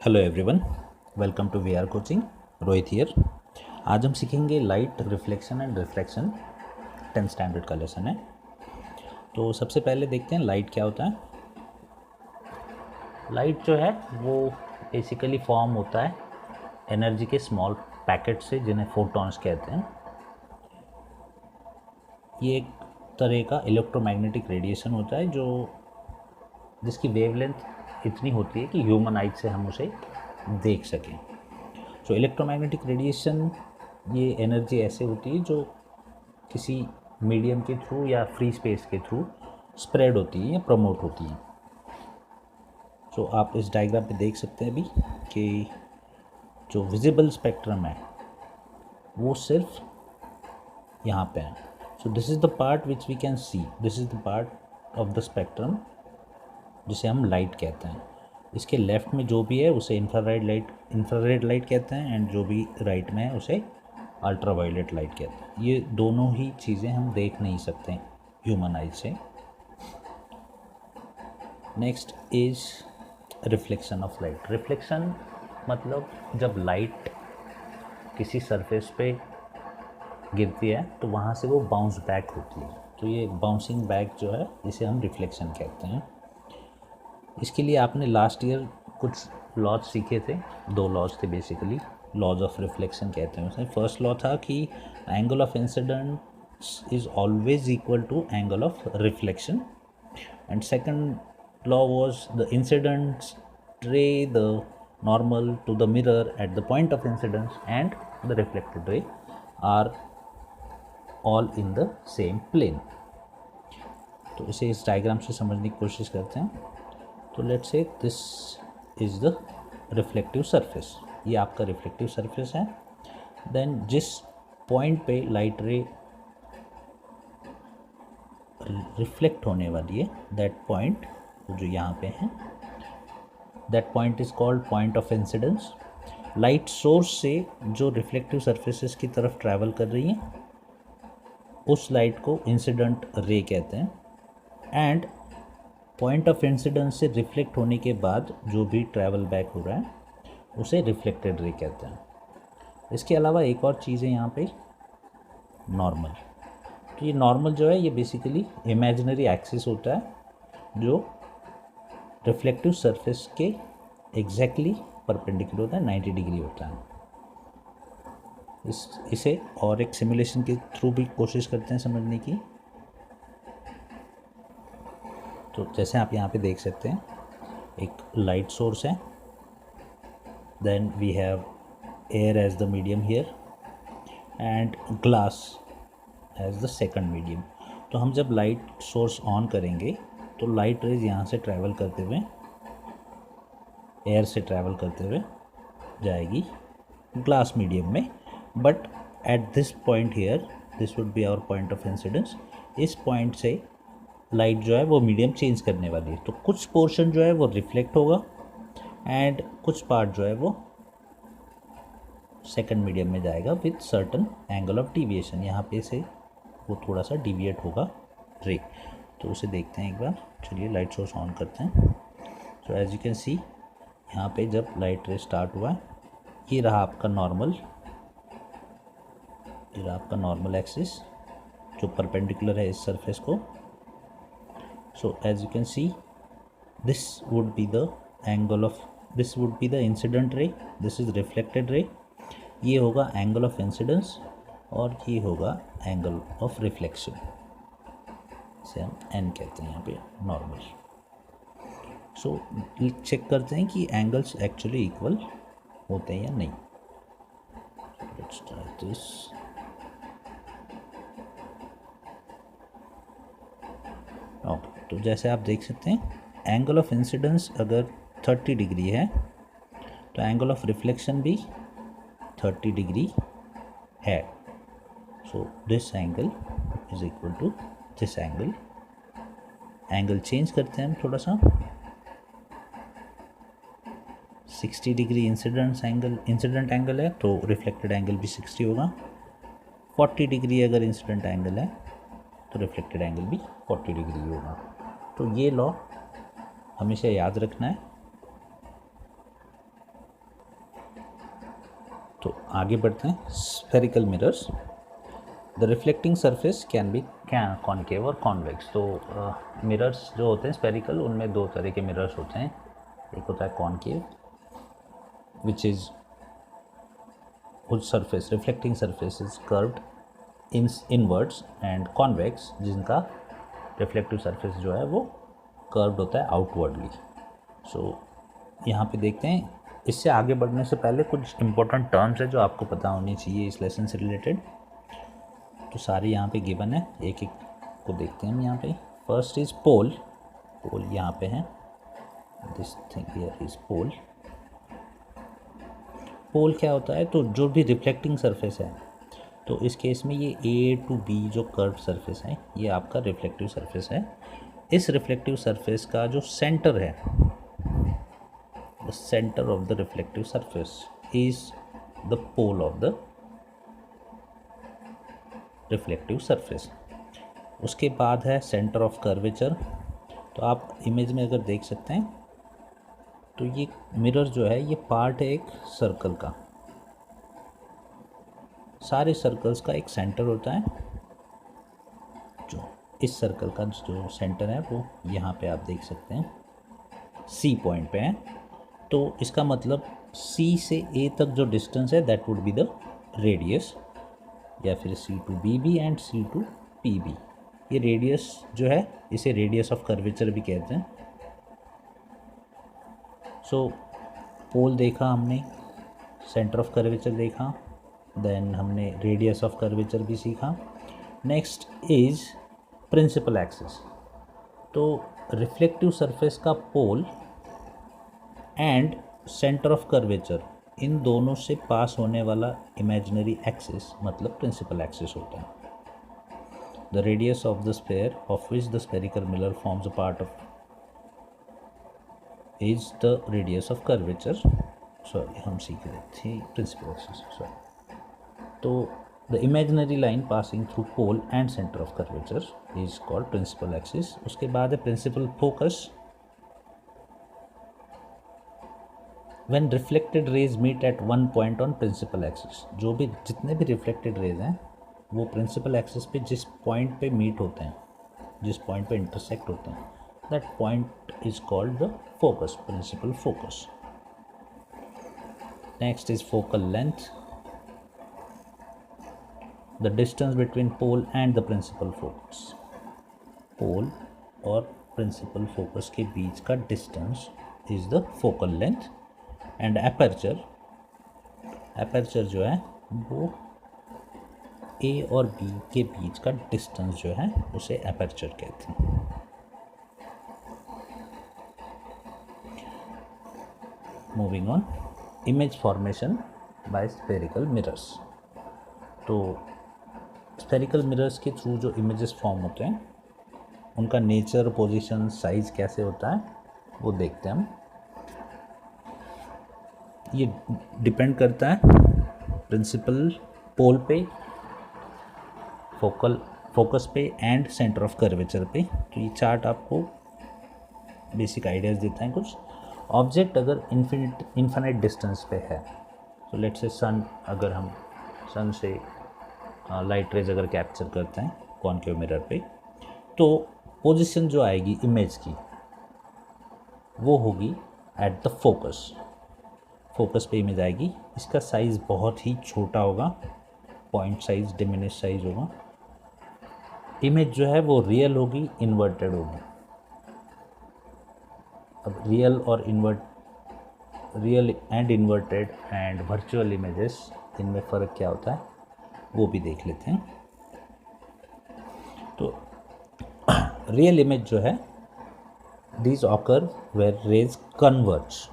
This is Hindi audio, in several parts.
Hello everyone, welcome to we are coaching. Rohit here. आज हम सीखेंगे light reflection and refraction. 10th standard का लेसन है। तो सबसे पहले देखते हैं लाइट क्या होता है। लाइट जो है वो बेसिकली फॉर्म होता है एनर्जी के स्मॉल पैकेट से, जिन्हें फोटॉन्स कहते हैं। ये एक तरह का इलेक्ट्रोमैग्नेटिक रेडिएशन होता है जिसकी वेवलेंथ इतनी होती है कि ह्यूमन आइज से हम उसे देख सकें। सो इलेक्ट्रोमैग्नेटिक रेडिएशन, ये एनर्जी ऐसे होती है जो किसी मीडियम के थ्रू या फ्री स्पेस के थ्रू स्प्रेड होती है या प्रमोट होती है। सो आप इस डायग्राम पे देख सकते हैं अभी कि जो विजिबल स्पेक्ट्रम है वो सिर्फ यहाँ पे है। So this is the part which we can see, this is the part of the spectrum जिसे हम लाइट कहते हैं। इसके लेफ़्ट में जो भी है उसे इंफ्रारेड लाइट कहते हैं, एंड जो भी राइट में है उसे अल्ट्रावायलेट लाइट कहते हैं। ये दोनों ही चीज़ें हम देख नहीं सकते ह्यूमन आइज से। Next is reflection of light. Reflection मतलब जब लाइट किसी सरफेस पे गिरती है तो वहाँ से वो बाउंस बैक होती है। तो ये बाउंसिंग बैक जो है इसे हम रिफ्लेक्शन कहते हैं। इसके लिए आपने लास्ट ईयर कुछ लॉज सीखे थे। 2 लॉज थे बेसिकली, लॉज ऑफ रिफ्लेक्शन कहते हैं उसे। फर्स्ट लॉ था कि angle of incidence is always equal to angle of reflection, and second law was the incidents ray the normal to the mirror at the point of incidence and the reflected ray are all in the same plane। तो इसे इस डायग्राम से समझने की कोशिश करते हैं। तो let's say this is the reflective surface, ये आपका रिफ्लेक्टिव सरफेस है। देन जिस पॉइंट पे लाइट रे रिफ्लेक्ट होने वाली है, दैट पॉइंट जो यहाँ पे है, that point is called point of incidence. Light source से जो रिफ्लेक्टिव सरफेसेस की तरफ ट्रैवल कर रही हैं उस लाइट को इंसिडेंट रे कहते हैं, एंड पॉइंट ऑफ इंसिडेंस से रिफ्लेक्ट होने के बाद जो भी ट्रैवल बैक हो रहा है उसे रिफ्लेक्टेड रे कहते हैं। इसके अलावा एक और चीज़ है यहाँ पे, नॉर्मल। तो ये नॉर्मल जो है ये बेसिकली इमेजिनरी एक्सिस होता है जो रिफ्लेक्टिव सरफेस के एग्जैक्टली परपेंडिकुलर होता है, 90 डिग्री होता है। इसे और एक सिमुलेशन के थ्रू भी कोशिश करते हैं समझने की। तो जैसे आप यहाँ पे देख सकते हैं, एक लाइट सोर्स है, then we have air as the medium here and glass as the second medium. तो हम जब लाइट सोर्स ऑन करेंगे तो लाइट रेज यहाँ से ट्रैवल करते हुए, एयर से ट्रैवल करते हुए जाएगी ग्लास मीडियम में, but at this point here this would be our point of incidence. इस पॉइंट से लाइट जो है वो मीडियम चेंज करने वाली है, तो कुछ पोर्शन जो है वो रिफ्लेक्ट होगा एंड कुछ पार्ट जो है वो सेकंड मीडियम में जाएगा with certain angle of deviation. यहाँ पे से वो थोड़ा सा डिविएट होगा रे। तो उसे देखते हैं एक बार। चलिए लाइट सोर्स ऑन करते हैं। So as you can see, यहाँ पे जब लाइट रे स्टार्ट हुआ, ये रहा आपका नॉर्मल, ये रहा आपका नॉर्मल एक्सिस जो परपेंडिकुलर है इस सरफेस को। So as you can see, this would be the angle of, this would be the incident ray, this is reflected ray। ये होगा angle of incidence और ये होगा angle of reflection, इसे हम n कहते हैं यहाँ पे, नॉर्मल। सो चेक करते हैं कि एंगल्स एक्चुअली इक्वल होते हैं या नहीं। Let's try this. ओके, तो जैसे आप देख सकते हैं एंगल ऑफ इंसिडेंस अगर 30 डिग्री है तो एंगल ऑफ रिफ्लेक्शन भी 30 डिग्री है। So this angle is equal to this angle. Angle change करते हैं हम थोड़ा सा। 60 डिग्री इंसिडेंट एंगल है तो रिफ्लेक्टेड एंगल भी 60 होगा। 40 डिग्री अगर इंसिडेंट एंगल है तो रिफ्लेक्टेड एंगल भी 40 डिग्री होगा। तो ये लॉ हमेशा याद रखना है। तो आगे बढ़ते हैं। Spherical mirrors, the reflecting surface can be concave और कॉन्वेक्स। तो मिरर्स जो होते हैं स्फेरिकल, उनमें दो तरह के मिरर्स होते हैं। एक होता है concave which is whose surface reflecting surface is curved inwards, and convex जिनका reflective surface जो है वो curved होता है outwardly। so यहाँ पे देखते हैं। इससे आगे बढ़ने से पहले कुछ important terms है जो आपको पता होनी चाहिए इस लेसन से रिलेटेड। तो सारे यहाँ पे गिवन है, एक एक को देखते हैं हम यहाँ पे। First is pole. पोल यहाँ पे है, this thing here is pole. Pole क्या होता है? तो जो भी रिफ्लेक्टिंग सरफेस है, तो इस केस में ये ए टू बी जो कर्व सरफेस है, ये आपका रिफ्लेक्टिव सरफेस है। इस रिफ्लेक्टिव सरफेस का जो सेंटर है, the centre of the reflective surface is the pole of the reflective surface. उसके बाद है सेंटर ऑफ कर्वेचर। तो आप इमेज में अगर देख सकते हैं, तो ये मिरर जो है ये पार्ट है एक सर्कल का। सारे सर्कल्स का एक सेंटर होता है। जो इस सर्कल का जो सेंटर है वो यहाँ पे आप देख सकते हैं, सी पॉइंट पे है। तो इसका मतलब सी से ए तक जो डिस्टेंस है that would be the radius, या फिर C to B B and C to P B. ये रेडियस जो है इसे रेडियस ऑफ कर्वेचर भी कहते हैं। सो पोल देखा हमने, सेंटर ऑफ कर्वेचर देखा, देन हमने रेडियस ऑफ कर्वेचर भी सीखा। Next is principal axis. तो रिफ्लेक्टिव सरफेस का pole and centre of curvature, इन दोनों से पास होने वाला इमेजिनरी एक्सिस मतलब प्रिंसिपल एक्सिस होता है। The radius of the sphere of which the spherical mirror forms a part of is the radius of curvature। Sorry हम सीख रहे थे प्रिंसिपल एक्सिस, सॉरी। तो the imaginary line passing through pole and centre of curvature is called principal axis. उसके बाद है principal focus. When reflected rays meet at one point on principal axis, जो भी जितने भी रिफ्लेक्टेड रेज हैं वो प्रिंसिपल एक्सिस पे जिस पॉइंट पे मीट होते हैं, जिस पॉइंट पे इंटरसेक्ट होते हैं, that point is called the focus, principal focus। Next is focal length, the distance between pole and the principal focus। pole और principal focus के बीच का distance is the focal length। and aperture, aperture जो है वो A और B के बीच का distance जो है उसे aperture कहते हैं। Moving on, image formation by spherical mirrors. तो स्फेरिकल मिरर्स के थ्रू जो इमेजेस फॉर्म होते हैं उनका नेचर, पोजीशन, साइज कैसे होता है वो देखते हैं हम। ये डिपेंड करता है प्रिंसिपल पोल पे, फोकस पे एंड सेंटर ऑफ कर्वेचर पे। तो ये चार्ट आपको बेसिक आइडियाज़ देता है कुछ। ऑब्जेक्ट अगर इन्फिनिट डिस्टेंस पे है, तो लेट्स से सन, अगर हम सन से लाइट रेज अगर कैप्चर करते हैं कॉन्केव मिरर पे, तो पोजीशन जो आएगी इमेज की वो होगी एट द फोकस पे इमेज आएगी। इसका साइज़ बहुत ही छोटा होगा, पॉइंट साइज, डिमिनिश साइज होगा। इमेज जो है वो रियल होगी, इन्वर्टेड होगी। अब real and inverted and virtual images, इनमें फ़र्क क्या होता है वो भी देख लेते हैं। तो रियल इमेज जो है, these occur where rays converge,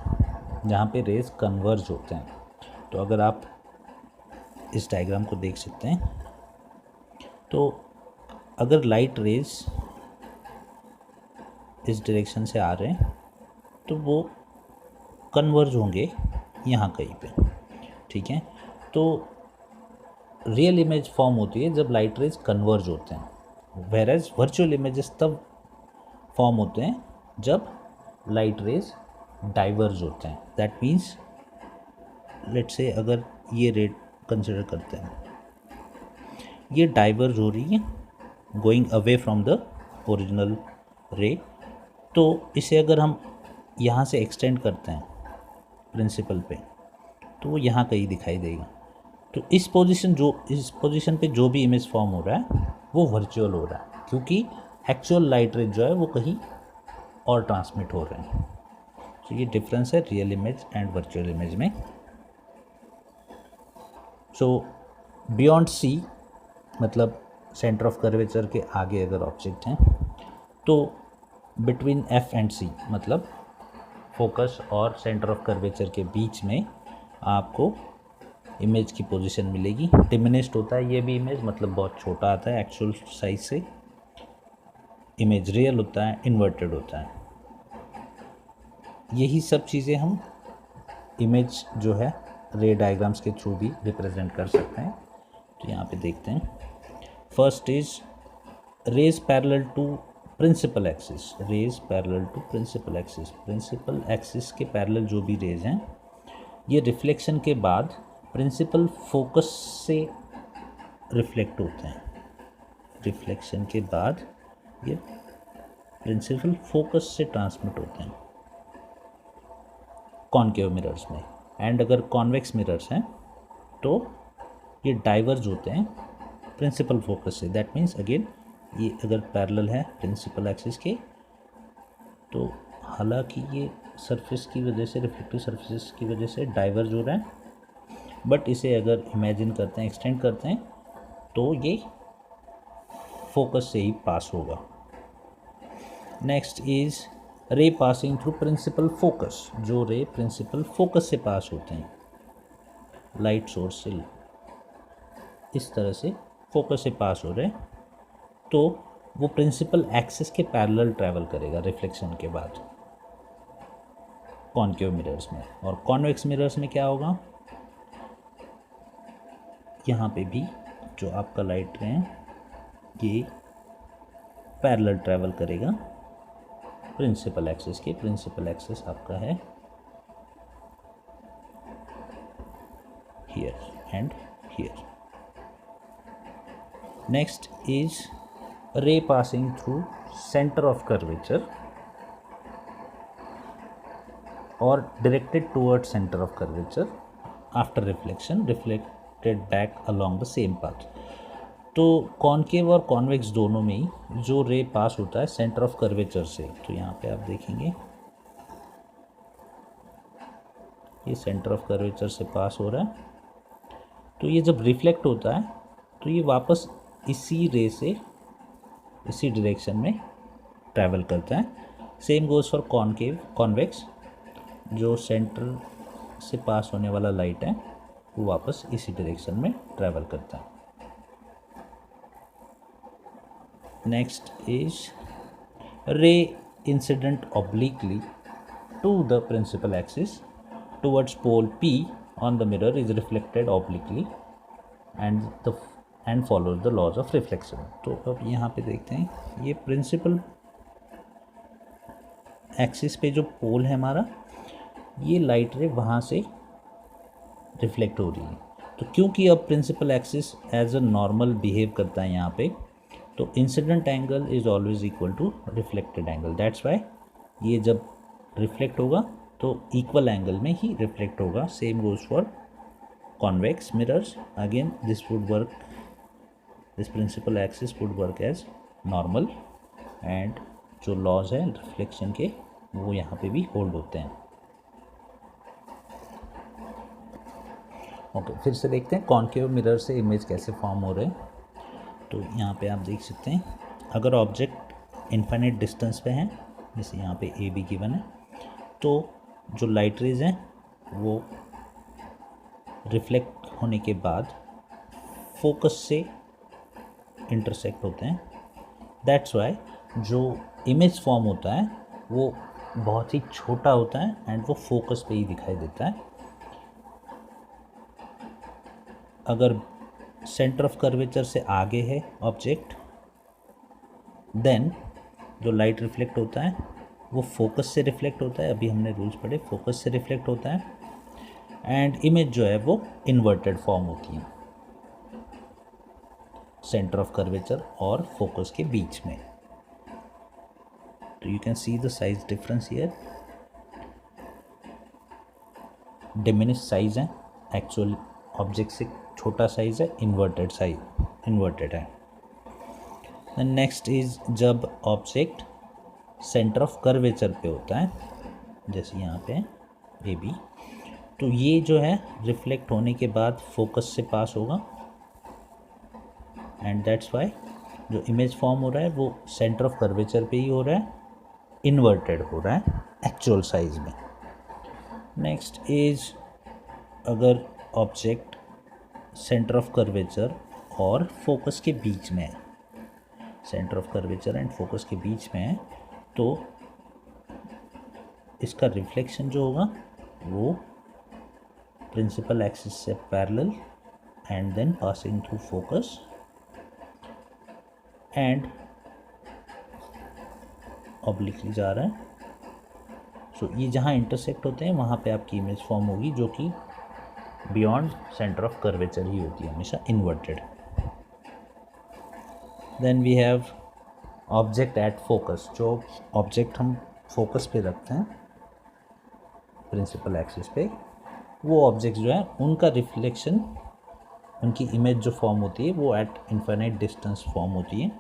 जहाँ पे रेज कन्वर्ज होते हैं। तो अगर आप इस डायग्राम को देख सकते हैं, तो अगर लाइट रेज इस डायरेक्शन से आ रहे हैं तो वो कन्वर्ज होंगे यहाँ कहीं पे, ठीक है। तो रियल इमेज फॉर्म होती है जब लाइट रेज कन्वर्ज होते हैं, वेयर एज वर्चुअल इमेजेस तब फॉर्म होते हैं जब लाइट रेज डाइवर्ज होते हैं। दैट मीन्स लेट्स से अगर ये रे कंसिडर करते हैं, ये डाइवर्ज हो रही है going away from the original रे। तो इसे अगर हम यहाँ से एक्सटेंड करते हैं प्रिंसिपल पे तो वो यहाँ कहीं दिखाई देगा। तो इस पोजीशन पे जो भी इमेज फॉर्म हो रहा है वो वर्चुअल हो रहा है, क्योंकि एक्चुअल लाइट रेज जो है वो कहीं और ट्रांसमिट हो रहे हैं। तो ये डिफरेंस है real image and virtual image में। सो बियॉन्ड सी मतलब सेंटर ऑफ कर्वेचर के आगे अगर ऑब्जेक्ट हैं तो बिटवीन एफ एंड सी मतलब फोकस और सेंटर ऑफ कर्वेचर के बीच में आपको इमेज की पोजीशन मिलेगी। डिमिनिश्ड होता है ये भी इमेज, मतलब बहुत छोटा आता है एक्चुअल साइज से। इमेज रियल होता है, इन्वर्टेड होता है। यही सब चीज़ें हम इमेज जो है रे डायग्राम्स के थ्रू भी रिप्रेजेंट कर सकते हैं। तो यहाँ पे देखते हैं, first is rays parallel to principal axis. Rays parallel to principal axis, principal axis के पैरेलल जो भी रेज हैं ये रिफ्लेक्शन के बाद प्रिंसिपल फोकस से रिफ्लेक्ट होते हैं। रिफ्लेक्शन के बाद ये प्रिंसिपल फोकस से ट्रांसमिट होते हैं कॉनकेव मिरर्स में। एंड अगर कॉन्वेक्स मिरर्स हैं तो ये डाइवर्ज होते हैं प्रिंसिपल फोकस से। दैट मीन्स अगेन ये अगर पैरेलल है प्रिंसिपल एक्सिस के तो हालांकि ये सरफेस की वजह से, रिफ्लेक्टिव सरफेस की वजह से डाइवर्ज हो रहा है, बट इसे अगर इमेजिन करते हैं, एक्सटेंड करते हैं तो ये फोकस से ही पास होगा। Next is ray passing through principal focus. जो रे प्रिंसिपल फोकस से पास होते हैं, लाइट सोर्स से इस तरह से फोकस से पास हो रहे हैं, तो वो प्रिंसिपल एक्सिस के पैरेलल ट्रैवल करेगा रिफ्लेक्शन के बाद कॉनकेव मिरर्स में। और कॉन्वेक्स मिरर्स में क्या होगा, यहाँ पे भी जो आपका लाइट रे है ये पैरेलल ट्रैवल करेगा प्रिंसिपल एक्सिस के। प्रिंसिपल एक्सिस आपका है here and here. Next is ray passing through centre of curvature और directed toward centre of curvature after reflection, reflected back along the same path. तो कॉनकेव और कॉन्वेक्स दोनों में ही जो रे पास होता है सेंटर ऑफ कर्वेचर से, तो यहाँ पे आप देखेंगे ये सेंटर ऑफ कर्वेचर से पास हो रहा है। तो ये जब रिफ्लेक्ट होता है तो ये वापस इसी रे से इसी डायरेक्शन में ट्रैवल करता है। Same goes for concave convex, जो सेंटर से पास होने वाला लाइट है वो वापस इसी डायरेक्शन में ट्रैवल करता है। Next is ray incident obliquely to the principal axis towards pole P on the mirror is reflected obliquely and follows the laws of reflection। तो अब यहाँ पे देखते हैं ये प्रिंसिपल एक्सिस पे जो पोल है हमारा, ये लाइट रे वहाँ से रिफ्लेक्ट हो रही है। तो क्योंकि अब principal axis as a normal behave करता है यहाँ पे, तो incident angle is always equal to reflected angle. That's why ये जब रिफ्लेक्ट होगा तो इक्वल एंगल में ही रिफ्लेक्ट होगा। Same goes for convex mirrors. Again this principal axis would work as normal and जो लॉज है रिफ्लेक्शन के वो यहाँ पे भी होल्ड होते हैं। ओके, फिर से देखते हैं कॉनकेव मिरर से इमेज कैसे फॉर्म हो रहे हैं। तो यहाँ पे आप देख सकते हैं अगर ऑब्जेक्ट इनफाइनाइट डिस्टेंस पे है, जैसे यहाँ पे ए बी गिवन है, तो जो लाइट रेज हैं वो रिफ्लेक्ट होने के बाद फोकस से इंटरसेक्ट होते हैं। दैट्स वाई जो इमेज फॉर्म होता है वो बहुत ही छोटा होता है एंड वो फोकस पे ही दिखाई देता है। अगर सेंटर ऑफ कर्वेचर से आगे है ऑब्जेक्ट, देन जो लाइट रिफ्लेक्ट होता है वो फोकस से रिफ्लेक्ट होता है। अभी हमने रूल्स पढ़े, फोकस से रिफ्लेक्ट होता है। एंड इमेज जो है वो इन्वर्टेड फॉर्म होती है सेंटर ऑफ कर्वेचर और फोकस के बीच में। तो you can see the size difference here, diminish size है, एक्चुअल ऑब्जेक्ट से छोटा साइज है, इन्वर्टेड साइज, इन्वर्टेड है। नेक्स्ट इज जब ऑब्जेक्ट सेंटर ऑफ कर्वेचर पे होता है, जैसे यहाँ पे ए बी, तो ये जो है रिफ्लेक्ट होने के बाद फोकस से पास होगा एंड दैट्स वाई जो इमेज फॉर्म हो रहा है वो सेंटर ऑफ कर्वेचर पे ही हो रहा है, इन्वर्टेड हो रहा है एक्चुअल साइज में। नेक्स्ट इज अगर ऑब्जेक्ट सेंटर ऑफ कर्वेचर और फोकस के बीच में है, centre of curvature and focus के बीच में है, तो इसका रिफ्लेक्शन जो होगा वो प्रिंसिपल एक्सिस से parallel and then passing through focus and obliquely जा रहा है। सो ये जहाँ इंटरसेक्ट होते हैं वहाँ पे आपकी इमेज फॉर्म होगी जो कि बियॉन्ड सेंटर ऑफ कर्वेचर ही होती है, हमेशा inverted. Then we have object at focus, जो ऑब्जेक्ट हम फोकस पे रखते हैं प्रिंसिपल एक्सिस पे, वो ऑब्जेक्ट जो है उनका रिफ्लेक्शन, उनकी इमेज जो फॉर्म होती है वो एट इन्फिनिट डिस्टेंस फॉर्म होती है।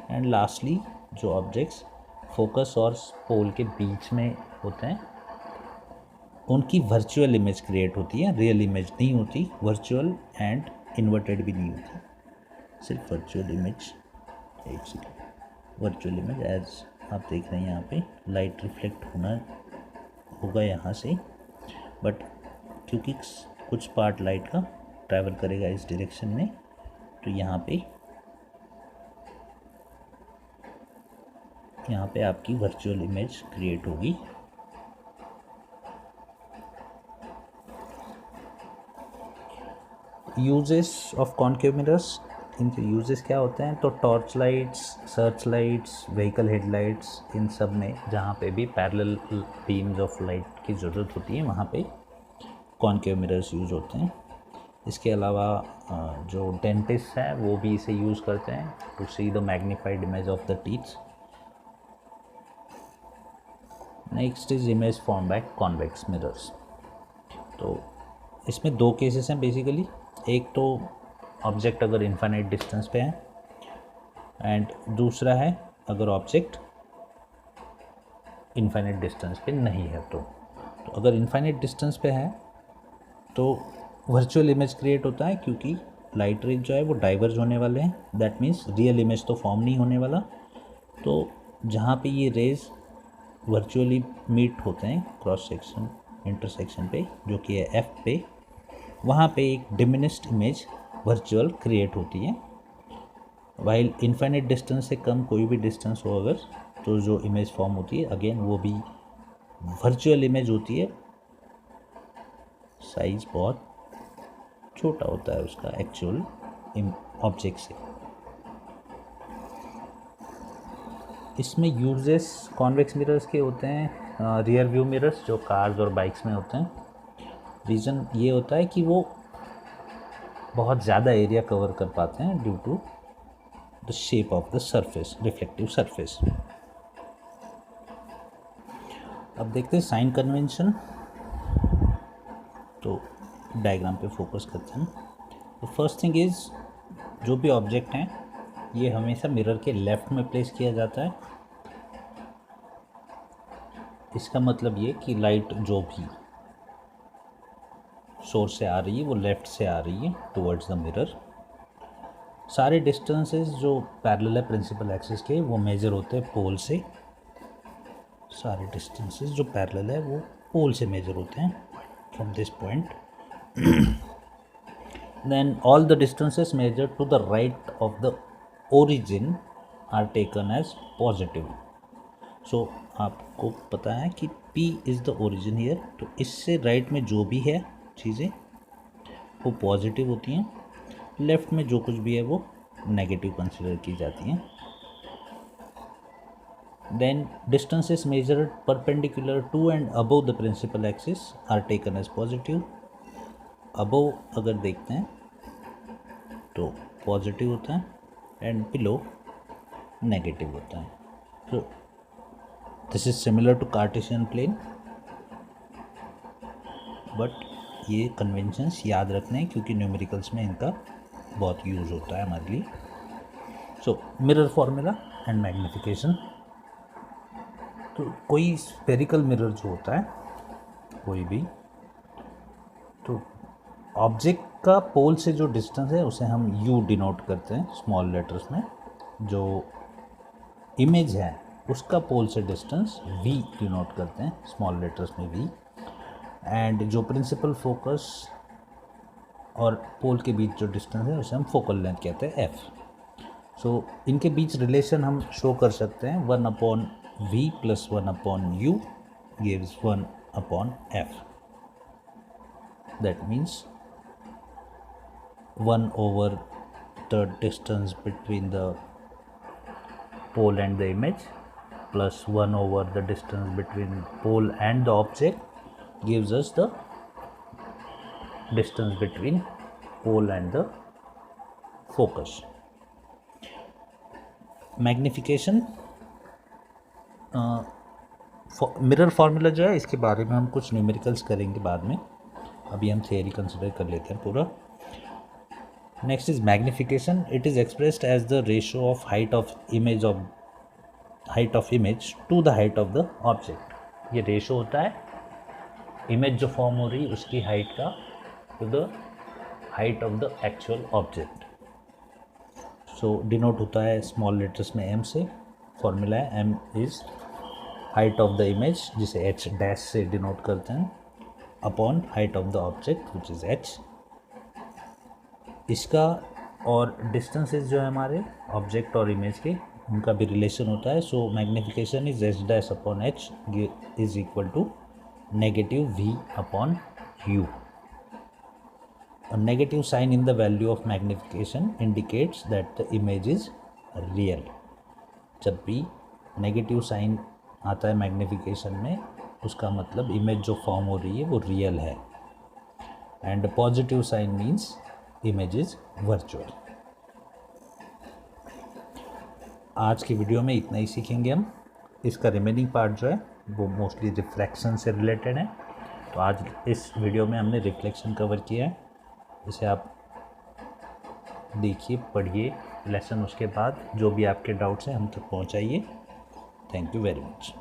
एंड लास्टली जो ऑब्जेक्ट्स फोकस और पोल के बीच में होते हैं उनकी वर्चुअल इमेज क्रिएट होती है, रियल इमेज नहीं होती, वर्चुअल एंड इन्वर्टेड भी नहीं होती, सिर्फ वर्चुअल इमेज। एक सेकेंड, वर्चुअल इमेज एज आप देख रहे हैं यहाँ पे लाइट रिफ्लेक्ट होगा यहाँ से, बट क्योंकि कुछ पार्ट लाइट का ट्रैवल करेगा इस डायरेक्शन में, तो यहाँ पे आपकी वर्चुअल इमेज क्रिएट होगी। यूजेस ऑफ कॉन्केव मिरर्स, इनके यूजेस क्या होते हैं, तो torch lights, search lights, vehicle headlights, इन सब में जहाँ पे भी पैरेलल बीम्स ऑफ लाइट की ज़रूरत होती है वहाँ पे कॉन्केव मिरर्स यूज़ होते हैं। इसके अलावा जो डेंटिस्ट हैं वो भी इसे यूज़ करते हैं to see the magnified image of the teeth. Next is image form by convex mirrors. तो इसमें दो केसेस हैं बेसिकली, एक तो ऑब्जेक्ट अगर इन्फिनिट डिस्टेंस पे है एंड दूसरा है अगर ऑब्जेक्ट इन्फिनिट डिस्टेंस पे नहीं है। तो अगर इन्फिनिट डिस्टेंस पे है तो वर्चुअल इमेज क्रिएट होता है क्योंकि लाइट रेज जो है वो डाइवर्ज होने वाले हैं, दैट मीन्स रियल इमेज तो फॉर्म नहीं होने वाला। तो जहाँ पे ये रेज वर्चुअली मीट होते हैं क्रॉस सेक्शन इंटरसेक्शन पे जो कि है एफ पे, वहाँ पे एक डिमिनिश्ड इमेज वर्चुअल क्रिएट होती है। वाइल इन्फिनिट डिस्टेंस से कम कोई भी डिस्टेंस हो अगर, तो जो इमेज फॉर्म होती है अगेन वो भी वर्चुअल इमेज होती है, साइज बहुत छोटा होता है उसका एक्चुअल ऑब्जेक्ट से। इसमें यूजेस कॉन्वेक्स मिरर्स के होते हैं, रियर व्यू मिरर्स जो कार्स और बाइक्स में होते हैं। रीज़न ये होता है कि वो बहुत ज़्यादा एरिया कवर कर पाते हैं due to the shape of the surface, reflective surface. अब देखते हैं साइन कन्वेंशन, तो डायग्राम पे फोकस करते हैं। तो फर्स्ट थिंग इज़ जो भी ऑब्जेक्ट हैं ये हमेशा मिरर के लेफ़्ट में प्लेस किया जाता है। इसका मतलब ये कि लाइट जो भी सोर्स से आ रही है वो लेफ़्ट से आ रही है टुवर्ड्स द मिरर। सारे डिस्टेंसेस जो पैरेलल है प्रिंसिपल एक्सिस के वो मेजर होते हैं पोल से, सारे डिस्टेंसेस जो पैरेलल है वो पोल से मेजर होते हैं from this point. Then all the distances measured to the right of the origin are taken as positive. So आपको पता है कि P is the origin here, तो इससे राइट में जो भी है चीज़ें वो पॉजिटिव होती हैं, लेफ़्ट में जो कुछ भी है वो नेगेटिव कंसिडर की जाती हैं। Then distances measured perpendicular to and above the principal axis are taken as positive, above अगर देखते हैं तो पॉजिटिव होता है एंड बिलो नेगेटिव होता है. तो this is similar to Cartesian plane, but ये कन्वेंशंस याद रखने हैं क्योंकि न्यूमेरिकल्स में इनका बहुत यूज़ होता है हमारे लिए. So mirror formula and magnification. तो कोई स्फेरिकल मिरर जो होता है कोई भी, तो ऑब्जेक्ट का पोल से जो डिस्टेंस है उसे हम यू डिनोट करते हैं स्मॉल लेटर्स में. जो इमेज है उसका पोल से डिस्टेंस वी डिनोट करते हैं स्मॉल लेटर्स में वी. एंड जो प्रिंसिपल फोकस और पोल के बीच जो डिस्टेंस है उसे हम फोकल लेंथ कहते हैं एफ. सो इनके बीच रिलेशन हम शो कर सकते हैं 1/v + 1/u gives 1/f. That means 1/, the distance between the pole and the image plus 1/, the distance between pole and the object gives us the distance between pole and the focus. Magnification mirror formula जो है इसके बारे में हम कुछ न्यूमेरिकल्स करेंगे बाद में. अभी हम थियरी कंसिडर कर लेते हैं पूरा. Next is magnification. It is expressed as the ratio of height of image to the height of the object. ये रेशो होता है इमेज जो फॉर्म हो रही है उसकी हाइट का to the height of the actual object. So denote होता है स्मॉल लेटर्स में एम से. फॉर्मूला है m is height of the image जिसे एच डैश से डिनोट करते हैं upon height of the object which is h. इसका और डिस्टेंसेस जो है हमारे ऑब्जेक्ट और इमेज के उनका भी रिलेशन होता है. So magnification is H dash upon H is equal to -v/u. A negative sign in the value of magnification indicates that the image is real. जब भी नेगेटिव साइन आता है मैग्नीफिकेशन में उसका मतलब इमेज जो फॉर्म हो रही है वो रियल है. And positive sign means image is virtual. आज की वीडियो में इतना ही सीखेंगे हम. इसका रिमेनिंग पार्ट जो है वो मोस्टली रिफ्लेक्शन से रिलेटेड है. तो आज इस वीडियो में हमने रिफ्लेक्शन कवर किया है. इसे आप देखिए, पढ़िए लेसन. उसके बाद जो भी आपके डाउट्स हैं हम तक पहुंचाइए. Thank you very much.